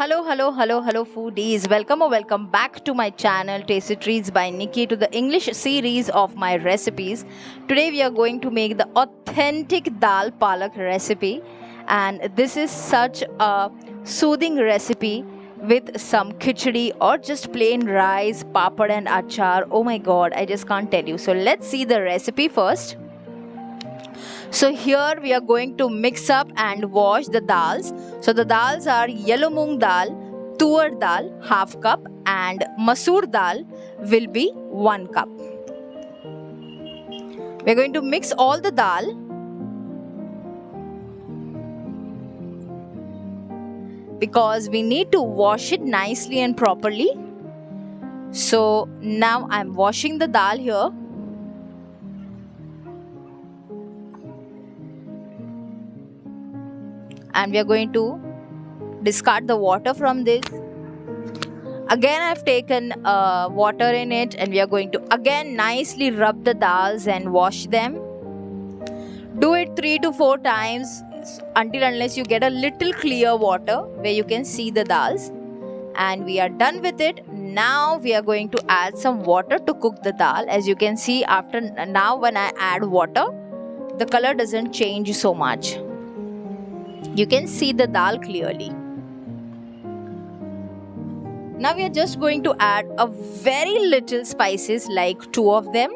Hello, foodies. Welcome back to my channel, Tasty Treats by Nikki, to the English series of my recipes. Today, we are going to make the authentic Dal Palak recipe, and this is such a soothing recipe with some khichdi or just plain rice, papad, and achar. Oh my god, I just can't tell you. So, let's see the recipe first. So here we are going to mix up and wash the dals. So the dals are yellow moong dal, tur dal half cup, and Masur dal will be 1 cup. We are going to mix all the dal. Because we need to wash it nicely and properly. So now I am washing the dal here. And we are going to discard the water from this. Again, I've taken water in it, and we are going to again nicely rub the dals and wash them. Do it 3 to 4 times unless you get a little clear water where you can see the dals. And we are done with it. Now we are going to add some water to cook the dal. As you can see, after now when I add water, the color doesn't change so much. You can see the dal clearly. Now we are just going to add a very little spices, like 2 of them.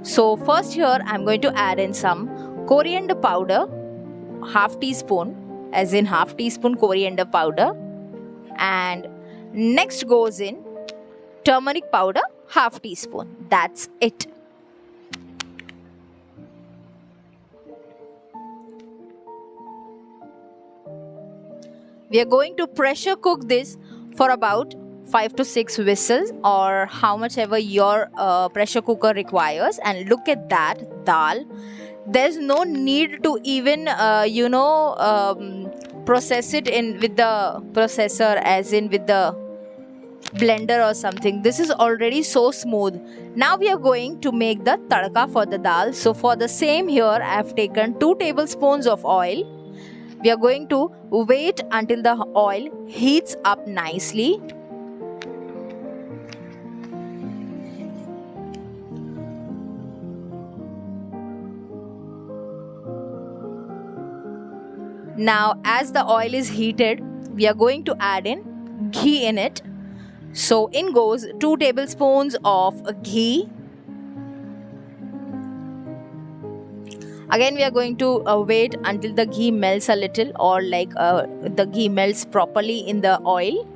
So first here I am going to add in some coriander powder, half teaspoon, as in half teaspoon coriander powder. And next goes in turmeric powder, half teaspoon. That's it. We are going to pressure cook this for about 5 to 6 whistles, or how much ever your pressure cooker requires. And look at that dal. There's no need to even process it in with the processor, as in with the blender or something. This is already so smooth. Now we are going to make the tadka for the dal. So for the same here, I have taken 2 tablespoons of oil. We are going to wait until the oil heats up nicely. Now, as the oil is heated, we are going to add in ghee in it. So in goes 2 tablespoons of ghee. Again, we are going to wait until the ghee melts a little, or like the ghee melts properly in the oil.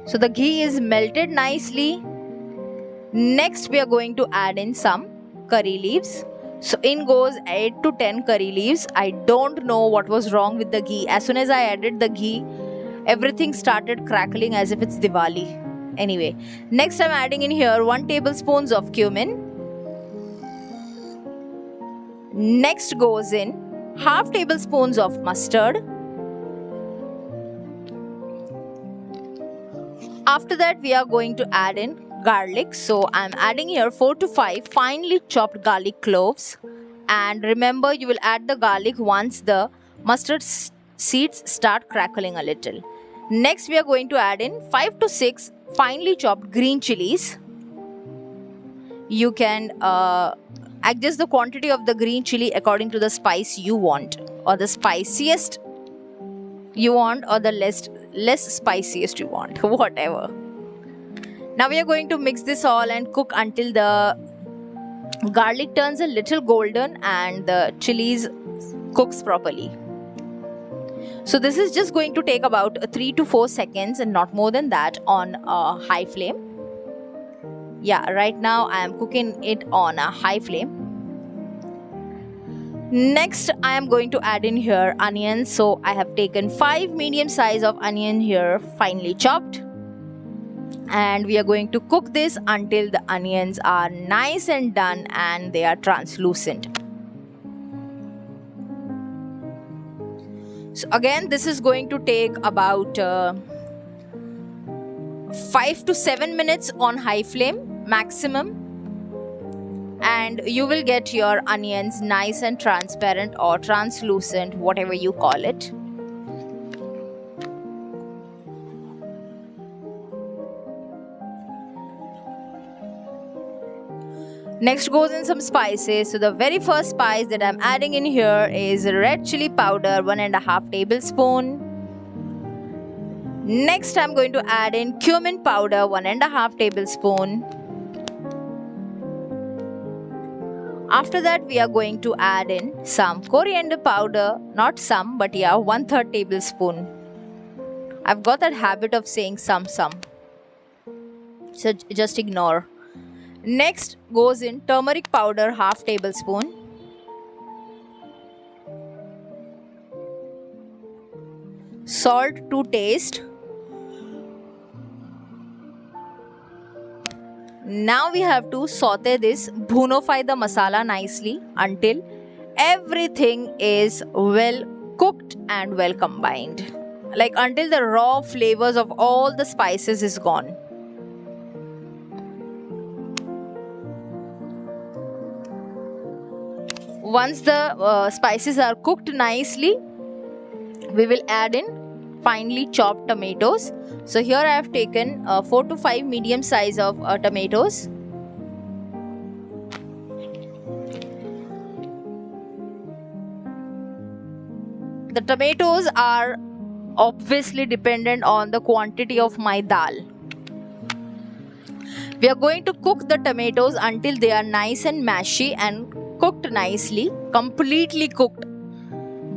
So the ghee is melted nicely. Next, we are going to add in some curry leaves. So in goes 8 to 10 curry leaves. I don't know what was wrong with the ghee. As soon as I added the ghee, everything started crackling as if it's Diwali. Anyway, next I'm adding in here 1 tablespoon of cumin. Next goes in half tablespoons of mustard. After that, we are going to add in garlic. So I'm adding here 4 to 5 finely chopped garlic cloves. And remember, you will add the garlic once the mustard seeds start crackling a little. Next, we are going to add in 5 to 6 finely chopped green chilies. You can adjust the quantity of the green chili according to the spice you want, or the spiciest you want, or the less spiciest you want, whatever. Now we are going to mix this all and cook until the garlic turns a little golden and the chilies cooks properly. So this is just going to take about 3 to 4 seconds and not more than that on a high flame. Yeah, right now I am cooking it on a high flame. Next, I am going to add in here onions. So I have taken 5 medium size of onion here, finely chopped. And we are going to cook this until the onions are nice and done and they are translucent. So again, this is going to take about 5 to 7 minutes on high flame maximum. and you will get your onions nice and transparent or translucent, whatever you call it. Next goes in some spices. So the very first spice that I'm adding in here is red chili powder, 1.5 tablespoon. Next I'm going to add in cumin powder, 1.5 tablespoon. After that we are going to add in some coriander powder, not some but yeah, 1/3 tablespoon. I've got that habit of saying some, so just ignore. Next goes in turmeric powder, 1/2 tablespoon. Salt to taste. Now we have to saute this, bhunofy the masala nicely until everything is well cooked and well combined. Like until the raw flavors of all the spices is gone. Once the spices are cooked nicely, we will add in finely chopped tomatoes. So here I have taken 4 to 5 medium size of tomatoes. The tomatoes are obviously dependent on the quantity of my dal. We are going to cook the tomatoes until they are nice and mashy and cooked nicely, completely cooked.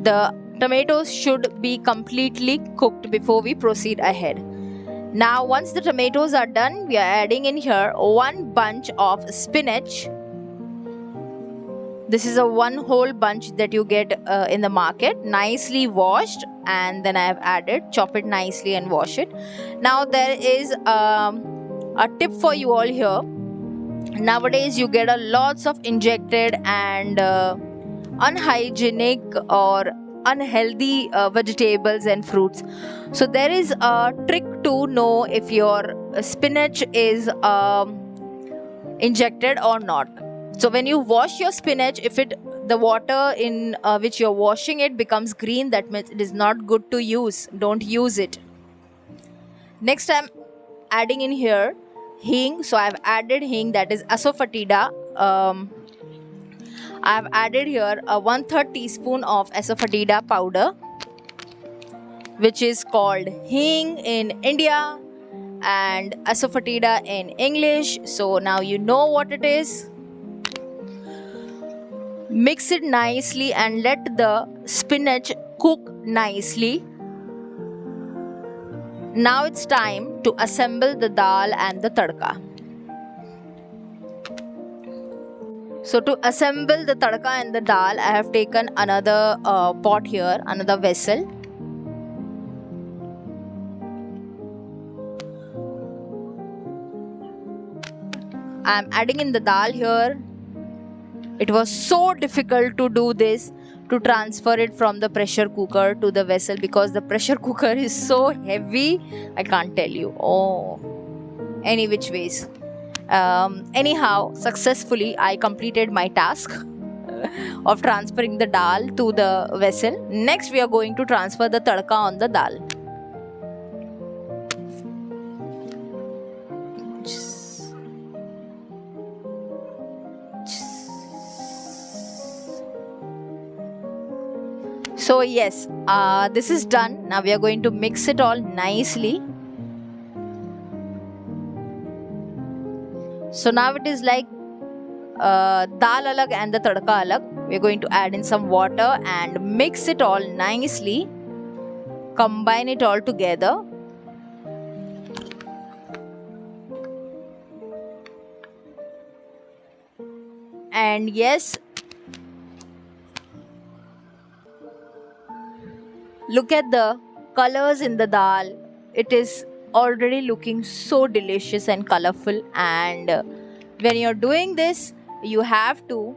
The tomatoes should be completely cooked before we proceed ahead. Now once the tomatoes are done, we are adding in here 1 bunch of spinach. This is a 1 whole bunch that you get in the market, nicely washed, and then I have added, chop it nicely and wash it. Now there is a tip for you all here. Nowadays you get a lots of injected and unhygienic or unhealthy vegetables and fruits. So there is a trick to know if your spinach is injected or not. So when you wash your spinach, if the water in which you're washing it becomes green, that means it is not good to use. Don't use it. Next I'm adding in here hing. So I've added hing, that is asafoetida. I've added here a 1/3 teaspoon of asafoetida powder, which is called hing in India and asafoetida in English. So now you know what it is. Mix it nicely and let the spinach cook nicely. Now it's time to assemble the dal and the tadka. So to assemble the tadka and the dal, I have taken another pot here, another vessel. I am adding in the dal here. It was so difficult to do this, to transfer it from the pressure cooker to the vessel, because the pressure cooker is so heavy, I can't tell you. Oh, any which ways. Anyhow, successfully I completed my task of transferring the dal to the vessel. Next we are going to transfer the tadka on the dal. So yes, this is done. Now we are going to mix it all nicely. So now it is like dal alag and the tadka alag. We are going to add in some water and mix it all nicely. Combine it all together. And yes, look at the colors in the dal. It is already looking so delicious and colorful. And when you're doing this, you have to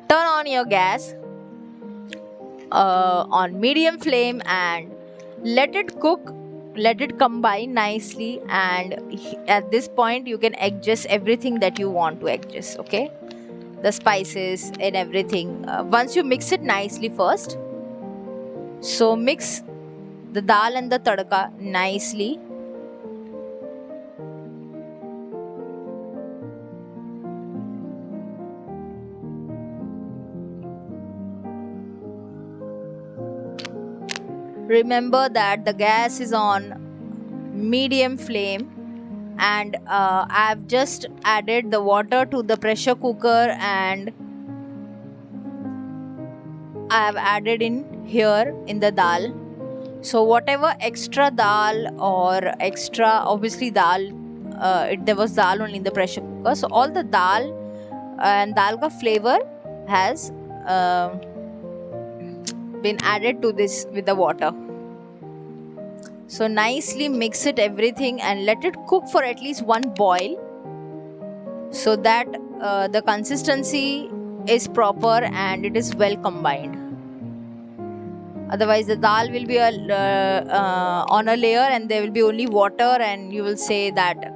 turn on your gas on medium flame and let it cook, let it combine nicely. And at this point you can adjust everything that you want to adjust. Okay, the spices and everything. Once you mix it nicely first, so mix the dal and the tadka nicely. Remember that the gas is on medium flame, and I've just added the water to the pressure cooker, and I've added in here in the dal. So whatever extra dal or extra, obviously dal, there was dal only in the pressure cooker. So all the dal and dal ka flavor has been added to this with the water. So nicely mix it everything and let it cook for at least one boil, so that the consistency is proper and it is well combined. Otherwise the dal will be on a layer and there will be only water, and you will say that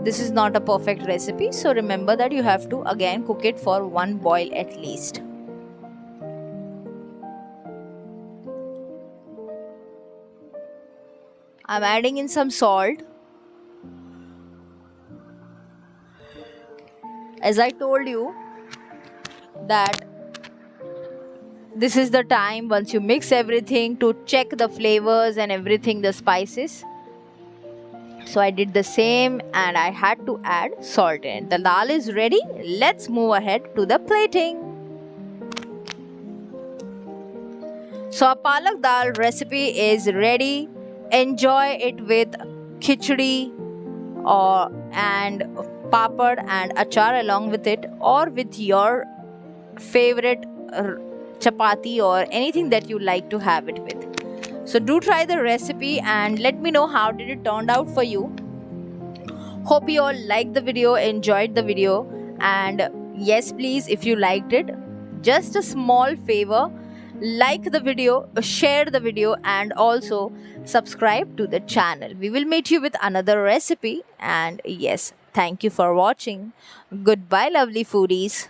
this is not a perfect recipe. So remember that you have to again cook it for one boil at least. I'm adding in some salt. As I told you that this is the time, once you mix everything, to check the flavors and everything, the spices. So I did the same and I had to add salt in it. The dal is ready. Let's move ahead to the plating. So our palak dal recipe is ready. Enjoy it with khichdi and papad and achar along with it, or with your favorite chapati or anything that you like to have it with. So do try the recipe and let me know how did it turned out for you. Hope you all liked the video, enjoyed the video, and yes, please, if you liked it, just a small favor, like the video, share the video, and also subscribe to the channel. We will meet you with another recipe, and yes, thank you for watching. Goodbye, lovely foodies.